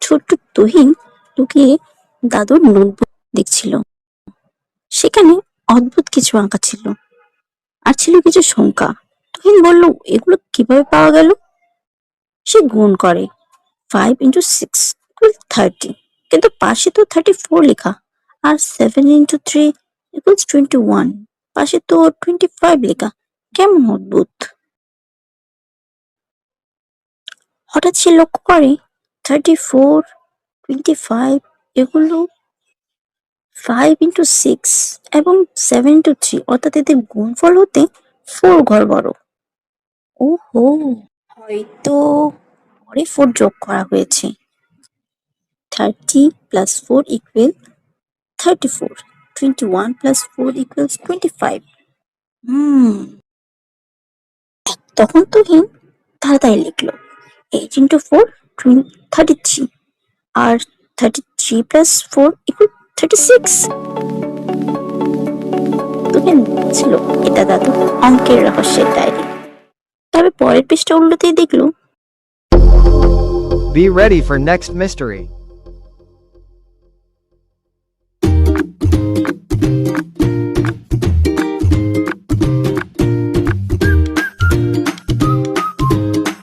ছোট্ট তুহিন লুকিয়ে দাদুর নোটবুক দেখছিল। সেখানে অদ্ভুত কিছু আঁকা ছিল, আর ছিল কিছু সংখ্যা। তুহিন বলল, এগুলো কিভাবে পাওয়া গেল? সে গুণ করে, 5 × 6 = 30, কিন্তু পাশে তো 34 লেখা। আর 7 × 3 = 21, পাশে তো 25 লেখা। কেমন অদ্ভুত! হঠাৎ সে লক্ষ্য করে 34, 25 এগুলো 5 × 6 এবং 7 × 3, অর্থাৎ এদের গুণফল হতে 4 ঘর বড়। ওহো, হয়তো পরে 4 যোগ করা হয়েছে। 30 + 4 = 34, 21 + 4 = 25। তখন তুহিন তাড়াতাড়ি লিখলো, 8 × 4 33, আর 33 + 4 = 36। তুহিন বুঝলো এটা দাদু অঙ্কের রহস্যের ডায়েরি। তবে পরের পৃষ্ঠা উল্টোতেই দেখলো, Be ready for next mystery.